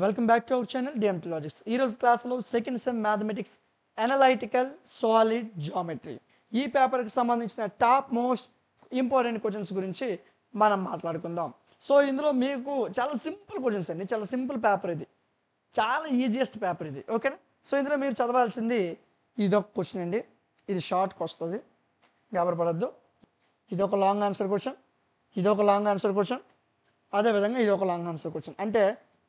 Welcome back to our channel DMT logics. ఈరోజు క్లాస్లో second sem mathematics analytical solid geometry ఈ పేపర్కి సంబంధించిన టాప్ మోస్ట్ ఇంపార్టెంట్ క్వశ్చన్స్ గురించి మనం మాట్లాడుకుందాం. సో ఇందులో మీకు చాలా సింపుల్ క్వశ్చన్స్ అండి, చాలా సింపుల్ పేపర్ ఇది, చాలా ఈజియెస్ట్ పేపర్ ఇది. ఓకేనా? సో ఇందులో మీరు చదవాల్సింది ఇదొక క్వశ్చన్ అండి, ఇది షార్ట్కి వస్తుంది, గబరపడద్దు. ఇదొక లాంగ్ ఆన్సర్ క్వశ్చన్, ఇదొక లాంగ్ ఆన్సర్ క్వశ్చన్, అదేవిధంగా ఇదొక లాంగ్ ఆన్సర్ క్వశ్చన్. అంటే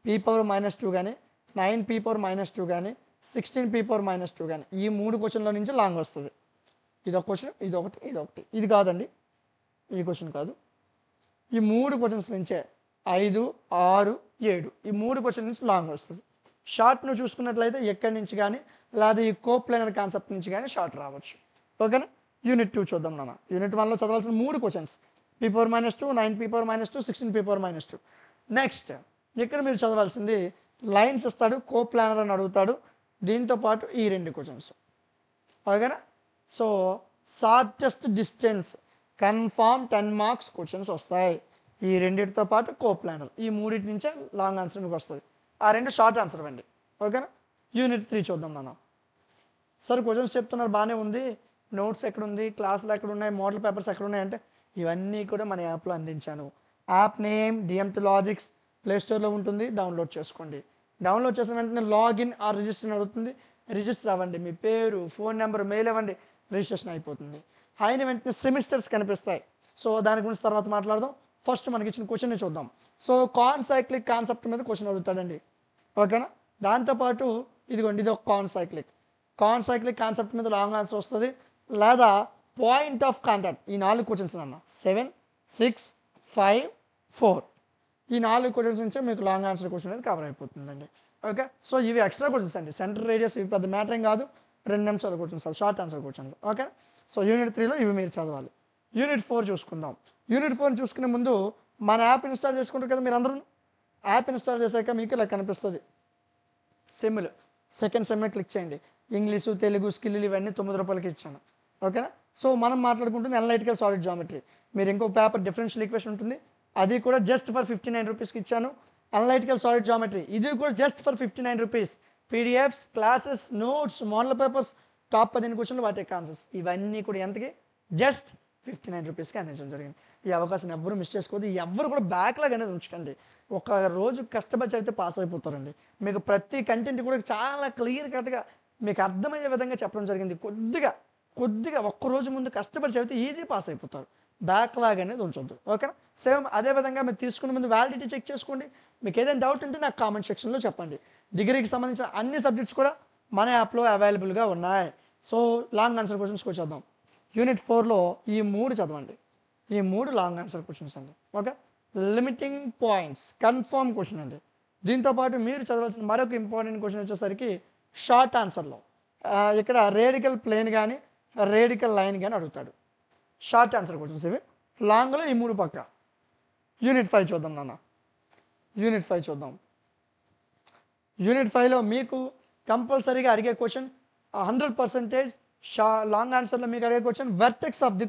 p⁻−2 కానీ 9p⁻−2 కానీ 16p⁻−2 కానీ ఈ మూడు క్వశ్చన్ల నుంచి లాంగ్ వస్తుంది. ఇదొక క్వశ్చన్, ఇదొకటి. ఇది కాదండి, ఈ క్వశ్చన్ కాదు. ఈ మూడు క్వశ్చన్స్ నుంచే 5, 6, 7 ఈ మూడు క్వశ్చన్ నుంచి లాంగ్ వస్తుంది. షార్ట్ నువ్వు చూసుకున్నట్లయితే ఎక్కడి నుంచి కానీ లేదా ఈ కోప్లైనర్ కాన్సెప్ట్ నుంచి కానీ షార్ట్ రావచ్చు. ఓకేనా? యూనిట్ 2 చూద్దాం నాన్న. యూనిట్ 1లో చదవాల్సిన మూడు questions p⁻−2, 9p⁻−2, 16p⁻−2. Next ఇక్కడ మీరు చదవాల్సింది లైన్స్ ఇస్తాడు, కోప్లానర్ అని అడుగుతాడు, దీంతో పాటు ఈ రెండు క్వశ్చన్స్. ఓకేనా? So shortest distance confirm 10 marks questions వస్తాయి. ఈ రెండింటితో పాటు కోప్లానర్, ఈ మూడింటి నుంచే లాంగ్ ఆన్సర్ మీకు వస్తుంది. ఆ రెండు షార్ట్ ఆన్సర్ అండి. ఓకేనా? యూనిట్ 3 చూద్దాం మనం. సార్ క్వశ్చన్స్ చెప్తున్నారు బాగానే ఉంది, నోట్స్ ఎక్కడుంది, క్లాసులు ఎక్కడ ఉన్నాయి, మోడల్ పేపర్స్ ఎక్కడ ఉన్నాయి అంటే ఇవన్నీ కూడా మన యాప్లో అందించాను. యాప్ నేమ్ డిఎంటీ లాజిక్స్, ప్లేస్టోర్లో ఉంటుంది, డౌన్లోడ్ చేసుకోండి. డౌన్లోడ్ చేసిన వెంటనే లాగిన్ ఆర్ రిజిస్టర్ అడుగుతుంది, రిజిస్టర్ అవ్వండి, మీ పేరు, ఫోన్ నెంబర్, మెయిల్ ఇవ్వండి, రిజిస్ట్రేషన్ అయిపోతుంది. అయిన వెంటనే సెమిస్టర్స్ కనిపిస్తాయి. సో దాని గురించి తర్వాత మాట్లాడదాం. ఫస్ట్ మనకి ఇచ్చిన క్వశ్చన్ని చూద్దాం. సో కాన్సైక్లిక్ కాన్సెప్ట్ మీద క్వశ్చన్ అడుగుతాడండి. ఓకేనా? దాంతోపాటు ఇదిగోండి, ఇది ఒక కాన్సైక్లిక్ కాన్సెప్ట్ మీద లాంగ్ ఆన్సర్ వస్తుంది, లేదా పాయింట్ ఆఫ్ కాంటాక్ట్, ఈ 4 క్వశ్చన్స్ అన్న 7, 6, 5, 4 ఈ 4 క్వశ్చన్స్ నుంచే మీకు లాంగ్ ఆన్సర్ క్వశ్చన్ అనేది కవర్ అయిపోతుందండి. ఓకే? సో ఇవి ఎక్స్ట్రా క్వశ్చన్స్ అండి, సెంటర్ రేడియస్ ఇవి పెద్ద మ్యాటర్ ఏం కాదు, 2 నిమిషాల క్వశ్చన్స్, షార్ట్ ఆన్సర్ క్వశ్చన్లు. ఓకే? సో యూనిట్ 3లో ఇవి మీరు చదవాలి. యూనిట్ 4 చూసుకుందాం. యూనిట్ 4 చూసుకునే ముందు మన యాప్ ఇన్స్టాల్ చేసుకుంటారు కదా మీరు అందరూ. యాప్ ఇన్స్టాల్ చేశాక మీకు ఇలా కనిపిస్తుంది సెమ్లు. సెకండ్ సెమ్లో క్లిక్ చేయండి. ఇంగ్లీషు, తెలుగు, స్కిల్ ఇవన్నీ 9 రూపాయలకి ఇచ్చాను. ఓకేనా? సో మనం మాట్లాడుకుంటుంది అనలైటికల్ సాలిడ్ జామెట్రీ. మీరు ఇంకో పేపర్ డిఫరెన్షియల్ ఈక్వేషన్ ఉంటుంది, అది కూడా జస్ట్ ఫర్ 59 రూపీస్కి ఇచ్చాను. అనలైటికల్ సాలిడ్ జామెట్రీ ఇది కూడా just for 59 rupees. PDFs, classes, notes, model papers, top 15 క్వశ్చన్లు, వాటి ఆన్సర్స్ ఇవన్నీ కూడా ఎంతకి? జస్ట్ 59 రూపీస్కి అందించడం జరిగింది. ఈ అవకాశం ఎవ్వరు మిస్ చేసుకోవద్దు, ఎవ్వరు కూడా బ్యాక్లాగ్ అనేది ఉంచకండి. ఒక రోజు కష్టపడి చదివితే పాస్ అయిపోతారండి. మీకు ప్రతి కంటెంట్ కూడా చాలా క్లియర్ కట్గా మీకు అర్థమయ్యే విధంగా చెప్పడం జరిగింది. కొద్దిగా ఒక్కరోజు ముందు కష్టపడి చదివితే ఈజీ పాస్ అయిపోతారు. బ్యాక్లాగ్ అనేది ఉంచొద్దు. ఓకేనా? సేమ్ అదేవిధంగా మీరు తీసుకునే ముందు వ్యాలిడిటీ చెక్ చేసుకోండి. మీకు ఏదైనా డౌట్ ఉంటే నాకు కామెంట్ సెక్షన్లో చెప్పండి. డిగ్రీకి సంబంధించిన అన్ని సబ్జెక్ట్స్ కూడా మన యాప్లో అవైలబుల్గా ఉన్నాయి. సో లాంగ్ ఆన్సర్ క్వశ్చన్స్కి వచ్చేద్దాం. యూనిట్ 4లో ఈ 3 చదవండి. ఈ 3 లాంగ్ ఆన్సర్ క్వశ్చన్స్ అండి. Okay? Limiting points confirm question అండి. దీంతోపాటు మీరు చదవాల్సిన మరొక ఇంపార్టెంట్ క్వశ్చన్ వచ్చేసరికి షార్ట్ ఆన్సర్లో ఇక్కడ రేడికల్ ప్లేన్ కానీ రేడికల్ లైన్ కానీ అడుగుతాడు. షార్ట్ ఆన్సర్ క్వశ్చన్స్ ఇవి. లాంగ్లో ఈ 3 పక్క. యూనిట్ 5 చూద్దాం నాన్న. యూనిట్ 5 చూద్దాం. యూనిట్ 5లో మీకు కంపల్సరీగా అడిగే క్వశ్చన్ 100% లాంగ్ ఆన్సర్లో మీకు అడిగే question vertex of the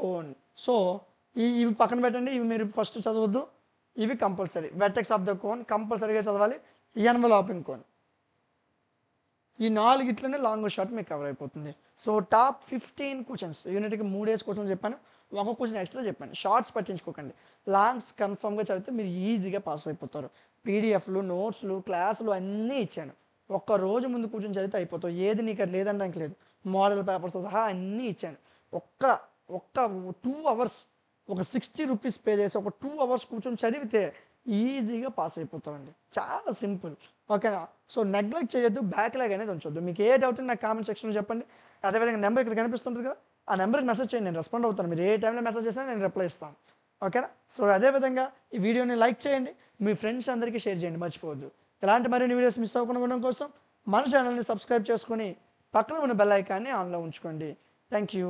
cone. So ఇవి పక్కన పెట్టండి, ఇవి మీరు ఫస్ట్ చదవద్దు, ఇవి compulsory. Vertex of the cone కంపల్సరీగా చదవాలి. ఎన్వెలాపింగ్ కోన్, ఈ 4 ఇట్లనే లాంగ్ షార్ట్ మీకు కవర్ అయిపోతుంది. So top 15 questions. యూనిట్కి 3 క్వశ్చన్స్ చెప్పాను, ఒక క్వశ్చన్ ఎక్స్ట్రా చెప్పాను. షార్ట్స్ పట్టించుకోకండి, లాంగ్స్ కన్ఫర్మ్గా చదివితే మీరు ఈజీగా పాస్ అయిపోతారు. పీడిఎఫ్లు, నోట్స్లు, క్లాసులు అన్నీ ఇచ్చాను. ఒక్క రోజు ముందు కూర్చొని చదివితే అయిపోతావు. ఏది నీకు ఇక్కడ లేదనడానికి లేదు, మోడల్ పేపర్స్తో సహా అన్నీ ఇచ్చాను. ఒక్క 2 అవర్స్, ఒక 60 రూపీస్ పే చేసి ఒక 2 అవర్స్ కూర్చొని చదివితే ఈజీగా పాస్ అయిపోతామండి. చాలా సింపుల్. ఓకేనా? సో నెగ్లెక్ట్ చేయొద్దు, బ్యాక్లాగ్ అనేది ఉంచొద్దు. మీకు ఏ డౌట్ నాకు కామెంట్ సెక్షన్లో చెప్పండి. అదేవిధంగా నెంబర్ ఇక్కడ కనిపిస్తుంటుంది కదా, ఆ నెంబర్కి మెసేజ్ చేయండి, నేను రెస్పాండ్ అవుతాను. మీరు ఏ టైంలో మెసేజ్ చేసినా నేను రిప్లై ఇస్తాను. ఓకేనా? సో అదేవిధంగా ఈ వీడియోని లైక్ చేయండి, మీ ఫ్రెండ్స్ అందరికీ షేర్ చేయండి, మర్చిపోవద్దు. ఇలాంటి మరిన్ని వీడియోస్ మిస్ అవ్వకుండా ఉండడం కోసం మన ఛానల్ని సబ్స్క్రైబ్ చేసుకొని పక్కన ఉన్న బెల్ ఐకాన్ని ఆన్లో ఉంచుకోండి. Thank you.